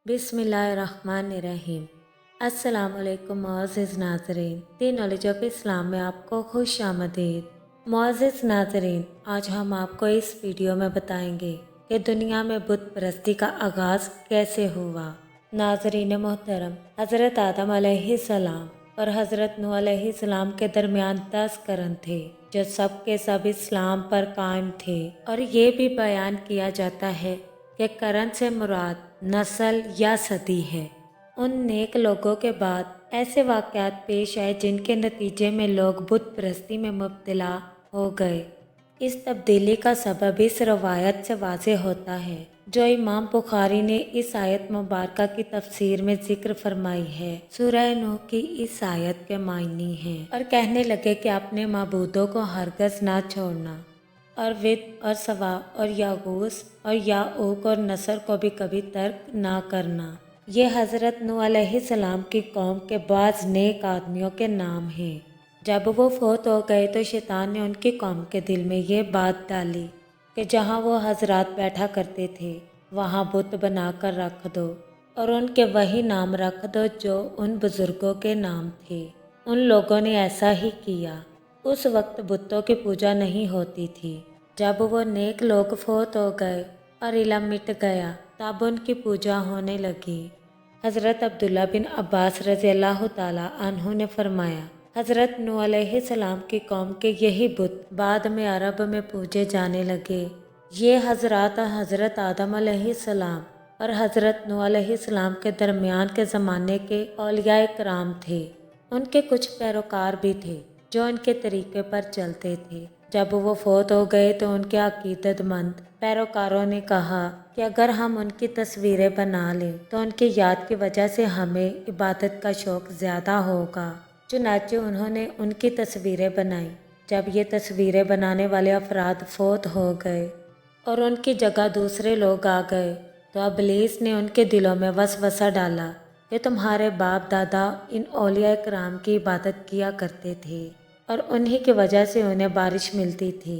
बिस्मिल्लाहिर्रहमानिर्रहीम। अस्सलाम वालेकुम मुअज़्ज़िज़ नाज़रीन, दी नॉलेज ऑफ इस्लाम में आपको खुश आमदीद। मुअज़्ज़िज़ नाज़रीन, आज हम आपको इस वीडियो में बताएंगे कि दुनिया में बुत परस्ती का आगाज़ कैसे हुआ। नाज़रीन मोहतरम, हज़रत आदम अलैहिस्सलाम और हज़रत नूह अलैहिस्सलाम के दरमियान 10 करन थे जो सब के सब इस्लाम पर कायम थे, और ये भी बयान किया जाता है कि करन से मुराद नस्ल या सदी है। उन नेक लोगों के बाद ऐसे वाक़यात पेश आए जिनके नतीजे में लोग बुत परस्ती में मुब्तला हो गए। इस तब्दीली का सबब इस रवायत से वाज़े होता है जो इमाम बुखारी ने इस आयत मुबारका की तफसीर में जिक्र फरमाई है। सूरह नूह की इस आयत के मायनी हैं और कहने लगे कि अपने माबूदों को हरगज़ ना छोड़ना, और विद और सवा और यागूस और याऊक और नसर को भी कभी तर्क ना करना। ये हज़रत नूह अलैहिस्सलाम की कौम के बाज़ नेक आदमियों के नाम हैं। जब वो फोत हो गए तो शैतान ने उनकी कौम के दिल में ये बात डाली कि जहाँ वो हजरात बैठा करते थे वहाँ बुत बनाकर रख दो और उनके वही नाम रख दो जो उन बुज़ुर्गों के नाम थे। उन लोगों ने ऐसा ही किया। उस वक्त बुतों की पूजा नहीं होती थी। जब वो नेक लोग फोत हो गए और इलम मिट गया तब उनकी पूजा होने लगी। हज़रत अब्दुल्ला बिन अब्बास रज़ी अल्लाह ताला अन्हु ने फरमाया, हज़रत नूह अलैहिस्सलाम की कौम के यही बुत बाद में अरब में पूजे जाने लगे। ये हज़रात हज़रत आदम अलैहिस्सलाम और हज़रत नूह अलैहिस्सलाम के दरमियान के ज़माने के औलिया कराम थे। उनके कुछ पैरोकार भी थे जो उनके तरीके पर चलते थे। जब वो फोत हो गए तो उनके अकीदतमंद पैरोकारों ने कहा कि अगर हम उनकी तस्वीरें बना लें तो उनकी याद की वजह से हमें इबादत का शौक़ ज़्यादा होगा। चुनाचे उन्होंने उनकी तस्वीरें बनाई। जब ये तस्वीरें बनाने वाले अफराद फोत हो गए और उनकी जगह दूसरे लोग आ गए तो इब्लीस ने उनके दिलों में वसवसा डाला कि तुम्हारे बाप दादा इन औलिया कराम की इबादत किया करते थे और उन्हीं की वजह से उन्हें बारिश मिलती थी।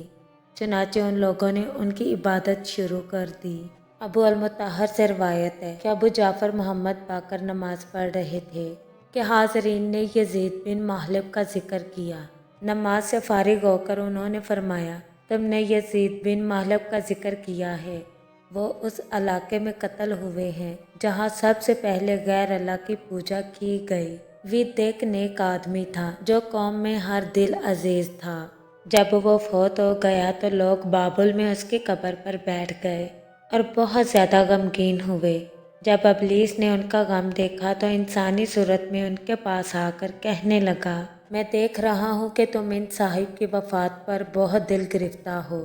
चुनाचे उन लोगों ने उनकी इबादत शुरू कर दी। अबू अल-मुत्तहर से रवायत है कि अबू जाफ़र मोहम्मद पाकर नमाज पढ़ रहे थे कि हाज़रीन ने यज़ीद बिन महलब का जिक्र किया। नमाज से फारिग होकर उन्होंने फरमाया, तुमने यज़ीद बिन महलब का जिक्र किया है। वो उस इलाके में कत्ल हुए हैं जहाँ सबसे पहले गैर अल्लाह की पूजा की गई। विद एक नेक आदमी था जो कौम में हर दिल अजीज था। जब वो फोत हो गया तो लोग बाबुल में उसकी कब्र पर बैठ गए और बहुत ज़्यादा गमगीन हुए। जब इब्लीस ने उनका गम देखा तो इंसानी सूरत में उनके पास आकर कहने लगा, मैं देख रहा हूँ कि तुम इन साहिब की वफ़ात पर बहुत दिल गिरफ्तार हो,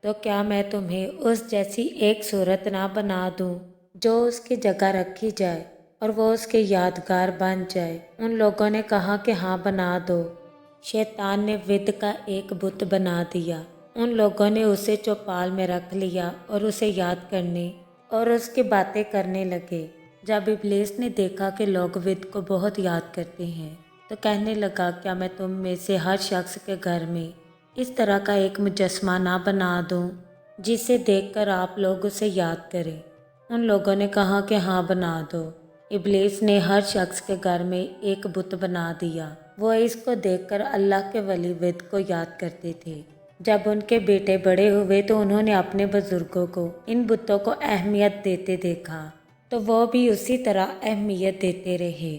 तो क्या मैं तुम्हें उस जैसी एक सूरत ना बना दूँ जो उसकी जगह रखी जाए और वो उसके यादगार बन जाए। उन लोगों ने कहा कि हाँ बना दो। शैतान ने विद का एक बुत बना दिया। उन लोगों ने उसे चौपाल में रख लिया और उसे याद करने और उसकी बातें करने लगे। जब इब्लीस ने देखा कि लोग विद को बहुत याद करते हैं तो कहने लगा, क्या मैं तुम में से हर शख्स के घर में इस तरह का एक मुजस्मा ना बना दूं जिसे देखकर आप लोग उसे याद करें। उन लोगों ने कहा कि हाँ बना दो। इब्लीस ने हर शख्स के घर में एक बुत बना दिया। वो इसको देखकर अल्लाह के वली विद को याद करते थे। जब उनके बेटे बड़े हुए तो उन्होंने अपने बुजुर्गों को इन बुतों को अहमियत देते देखा तो वो भी उसी तरह अहमियत देते रहे,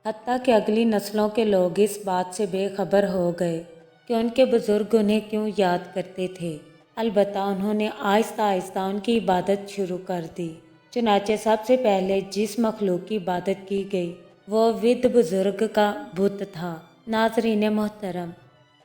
हत्ता कि अगली नस्लों के लोग इस बात से बेखबर हो गए कि उनके बुजुर्ग उन्हें क्यों याद करते थे। अलबत्ता उन्होंने आहिस्ता आहिस्ता उनकी इबादत शुरू कर दी। चुनाचे सबसे पहले जिस मखलूक की इबादत की गई वो विद बुजुर्ग का बुत था। नाज़रीन मोहतरम,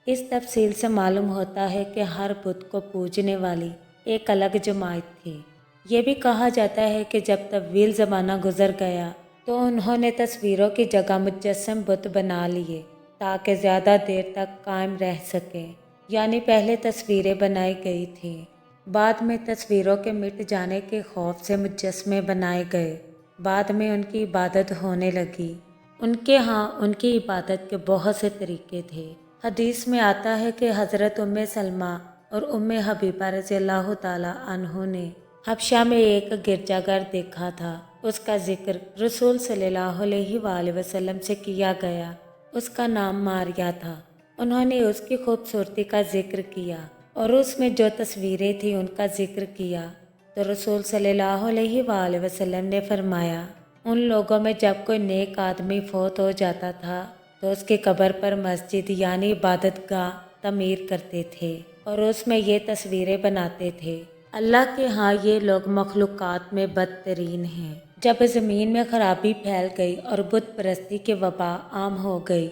इस तफसील से मालूम होता है कि हर बुत को पूजने वाली एक अलग जमात थी। ये भी कहा जाता है कि जब तवील ज़माना गुजर गया तो उन्होंने तस्वीरों की जगह मुजस्सम बुत बना लिए ताकि ज़्यादा देर तक कायम रह सकें। यानी पहले तस्वीरें बनाई गई थी, बाद में तस्वीरों के मिट जाने के खौफ से मुजस्मे बनाए गए। बाद में उनकी इबादत होने लगी। उनके यहाँ उनकी इबादत के बहुत से तरीके थे। हदीस में आता है कि हज़रत उम्मे सलमा और उम्मे हबीबा रज़ी अल्लाह ताला अन्हु ने हबशा में एक गिरजाघर देखा था اس کا ذکر رسول صلی اللہ علیہ وآلہ وسلم سے کیا گیا۔ اس کا نام ماریہ تھا۔ انہوں نے اس کی خوبصورتی کا ذکر کیا اور اس میں جو تصویریں تھیں ان کا ذکر کیا، تو رسول صلی اللہ علیہ وآلہ وسلم نے فرمایا، ان لوگوں میں جب کوئی نیک آدمی فوت ہو جاتا تھا تو اس کی قبر پر مسجد یعنی عبادت گاہ تعمیر کرتے تھے اور اس میں یہ تصویریں بناتے تھے۔ اللہ کے ہاں یہ لوگ مخلوقات میں بدترین ہیں۔ جب زمین میں خرابی پھیل گئی اور بت پرستی کی وبا عام ہو گئی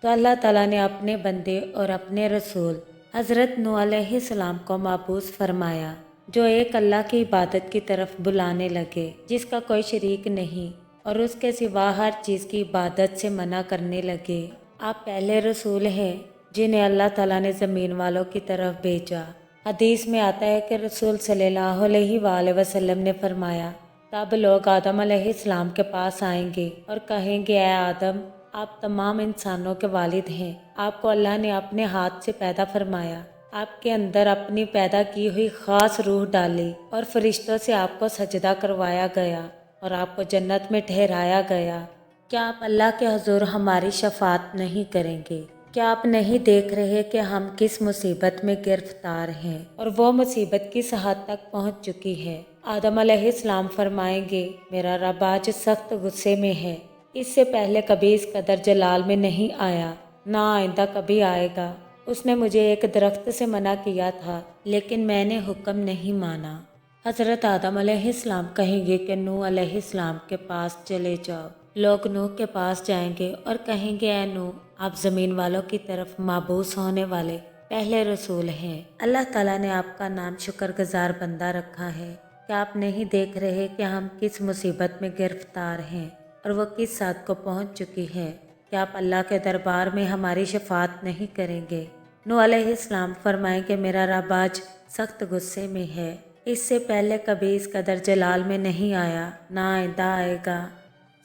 تو اللہ تعالیٰ نے اپنے بندے اور اپنے رسول حضرت نوح علیہ السلام کو مبعوث فرمایا، جو ایک اللہ کی عبادت کی طرف بلانے لگے جس کا کوئی شریک نہیں، اور اس کے سوا ہر چیز کی عبادت سے منع کرنے لگے۔ آپ پہلے رسول ہیں جنہیں اللہ تعالیٰ نے زمین والوں کی طرف بھیجا۔ حدیث میں آتا ہے کہ رسول صلی اللہ علیہ وآلہ وسلم نے فرمایا، تب لوگ آدم علیہ السلام کے پاس آئیں گے اور کہیں گے، اے آدم، آپ تمام انسانوں کے والد ہیں، آپ کو اللہ نے اپنے ہاتھ سے پیدا فرمایا، آپ کے اندر اپنی پیدا کی ہوئی خاص روح ڈالی اور فرشتوں سے آپ کو سجدہ کروایا گیا اور آپ کو جنت میں ٹھہرایا گیا۔ کیا آپ اللہ کے حضور ہماری شفاعت نہیں کریں گے؟ کیا آپ نہیں دیکھ رہے کہ ہم کس مصیبت میں گرفتار ہیں اور وہ مصیبت کس حد تک پہنچ چکی ہے؟ آدم علیہ السلام فرمائیں گے، میرا رب آج سخت غصے میں ہے، اس سے پہلے کبھی اس قدر جلال میں نہیں آیا، نہ آئندہ کبھی آئے گا۔ اس نے مجھے ایک درخت سے منع کیا تھا لیکن میں نے حکم نہیں مانا۔ حضرت آدم علیہ السلام کہیں گے کہ نوح علیہ السلام کے پاس چلے جاؤ۔ لوگ نوح کے پاس جائیں گے اور کہیں گے، اے نوح، آپ زمین والوں کی طرف مبعوث ہونے والے پہلے رسول ہیں۔ اللہ تعالیٰ نے آپ کا نام شکر گزار بندہ رکھا ہے۔ کیا آپ نہیں دیکھ رہے کہ ہم کس مصیبت میں گرفتار ہیں اور وہ کس حد کو پہنچ چکی ہے؟ کیا آپ اللہ کے دربار میں ہماری شفاعت نہیں کریں گے؟ نوح علیہ السلام فرمائیں کہ میرا رب آج سخت غصے میں ہے، اس سے پہلے کبھی اس قدر جلال میں نہیں آیا، نہ آئندہ آئے گا۔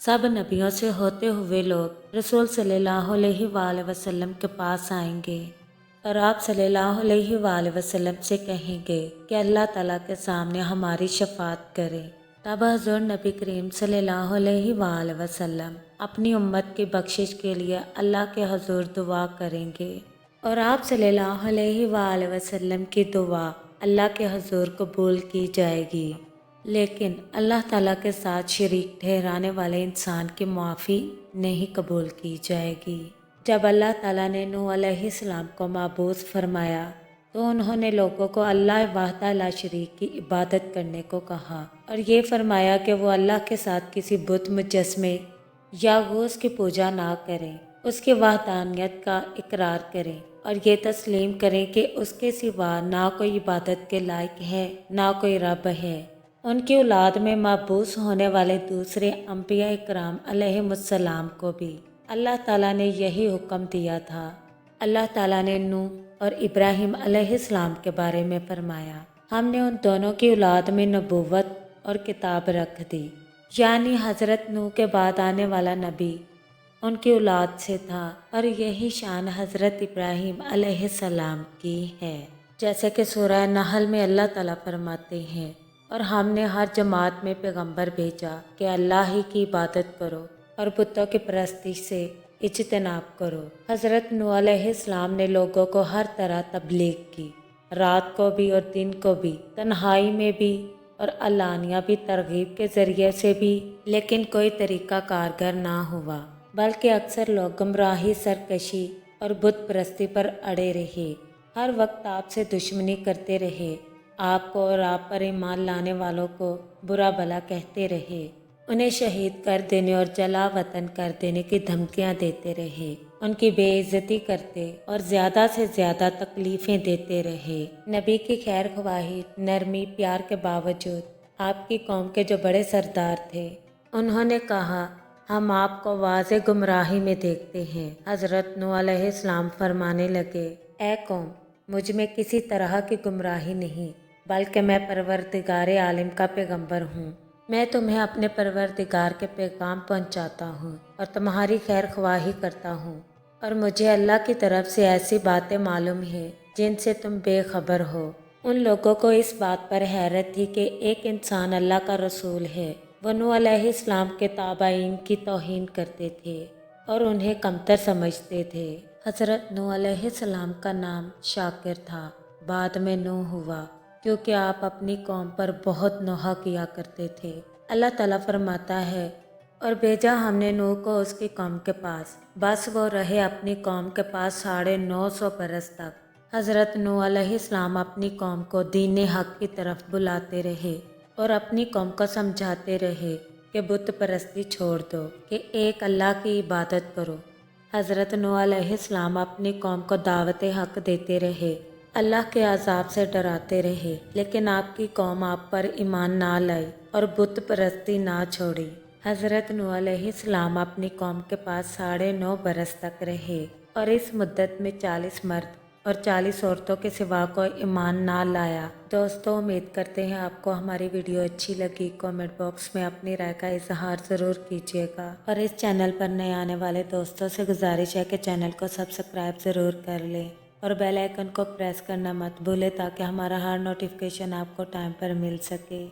سب نبیوں سے ہوتے ہوئے لوگ رسول صلی اللہ علیہ وآلہ وسلم کے پاس آئیں گے اور آپ صلی اللہ علیہ وآلہ وسلم سے کہیں گے کہ اللہ تعالیٰ کے سامنے ہماری شفاعت کرے۔ تب حضور نبی کریم صلی اللہ علیہ وآلہ وسلم اپنی امت کی بخشش کے لیے اللہ کے حضور دعا کریں گے اور آپ صلی اللہ علیہ وآلہ وسلم کی دعا اللہ کے حضور قبول کی جائے گی، لیکن اللہ تعالیٰ کے ساتھ شریک ٹھہرانے والے انسان کی معافی نہیں قبول کی جائے گی۔ جب اللہ تعالیٰ نے نوح علیہ السلام کو مبعوث فرمایا تو انہوں نے لوگوں کو اللہ وحدہ لا شریک کی عبادت کرنے کو کہا اور یہ فرمایا کہ وہ اللہ کے ساتھ کسی بت مجسمے یا غوث کی پوجا نہ کریں، اس کی وحدانیت کا اقرار کریں اور یہ تسلیم کریں کہ اس کے سوا نہ کوئی عبادت کے لائق ہے نہ کوئی رب ہے۔ ان کی اولاد میں مبعوث ہونے والے دوسرے انبیاء اکرام علیہ السلام کو بھی اللہ تعالیٰ نے یہی حکم دیا تھا۔ اللہ تعالیٰ نے نوح اور ابراہیم علیہ السلام کے بارے میں فرمایا، ہم نے ان دونوں کی اولاد میں نبوت اور کتاب رکھ دی، یعنی حضرت نوح کے بعد آنے والا نبی ان کی اولاد سے تھا، اور یہی شان حضرت ابراہیم علیہ السلام کی ہے، جیسے کہ سورہ نحل میں اللہ تعالیٰ فرماتے ہیں، اور ہم نے ہر جماعت میں پیغمبر بھیجا کہ اللہ ہی کی عبادت کرو اور بتوں کی پرستی سے اجتناب کرو۔ حضرت نوح علیہ السلام نے لوگوں کو ہر طرح تبلیغ کی، رات کو بھی اور دن کو بھی، تنہائی میں بھی اور علانیہ بھی، ترغیب کے ذریعے سے بھی، لیکن کوئی طریقہ کارگر نہ ہوا، بلکہ اکثر لوگ گمراہی، سرکشی اور بت پرستی پر اڑے رہے، ہر وقت آپ سے دشمنی کرتے رہے، آپ کو اور آپ پر ایمان لانے والوں کو برا بھلا کہتے رہے، انہیں شہید کر دینے اور جلا وطن کر دینے کی دھمکیاں دیتے رہے، ان کی بے عزتی کرتے اور زیادہ سے زیادہ تکلیفیں دیتے رہے۔ نبی کی خیر خواہی، نرمی، پیار کے باوجود آپ کی قوم کے جو بڑے سردار تھے انہوں نے کہا، ہم آپ کو واضح گمراہی میں دیکھتے ہیں۔ حضرت نوح علیہ السلام فرمانے لگے، اے قوم، مجھ میں کسی طرح کی گمراہی نہیں، بلکہ میں پروردگار عالم کا پیغمبر ہوں، میں تمہیں اپنے پروردگار کے پیغام پہنچاتا ہوں اور تمہاری خیر خواہی کرتا ہوں، اور مجھے اللہ کی طرف سے ایسی باتیں معلوم ہیں جن سے تم بے خبر ہو۔ ان لوگوں کو اس بات پر حیرت تھی کہ ایک انسان اللہ کا رسول ہے، वो नूह अलैहिस्सलाम के ताबाइन की तौहीन करते थे और उन्हें कमतर समझते थे। हज़रत नूह अलैहिस्सलाम का नाम शाकिर था, बाद में नूह हुआ, क्योंकि आप अपनी कौम पर बहुत नोहा किया करते थे। अल्लाह ताला फरमाता है, और भेजा हमने नूह को उसकी कौम के पास, बस वो रहे अपनी कौम के पास 950 बरस तक। हज़रत नूह अलैहिस्सलाम अपनी कौम को दीन हक की तरफ बुलाते रहे और अपनी कौम को समझाते रहे कि बुत परस्ती छोड़ दो, कि एक अल्लाह की इबादत करो। हज़रत नूह अलैहिस्सलाम अपनी कौम को दावत हक देते रहे, अल्लाह के अजाब से डराते रहे, लेकिन आपकी कौम आप पर ईमान ना लाई और बुत परस्ती ना छोड़ी। हज़रत नूह अलैहिस्सलाम अपनी कौम के पास 9.5 बरस तक रहे और इस मुद्दत में 40 मर्द और 40 औरतों के सिवा कोई ईमान ना लाया। दोस्तों, उम्मीद करते हैं आपको हमारी वीडियो अच्छी लगी। कमेंट बॉक्स में अपनी राय का इजहार ज़रूर कीजिएगा और इस चैनल पर नए आने वाले दोस्तों से गुजारिश है कि चैनल को सब्सक्राइब ज़रूर कर लें और बेल आइकन को प्रेस करना मत भूलें ताकि हमारा हर नोटिफिकेशन आपको टाइम पर मिल सके।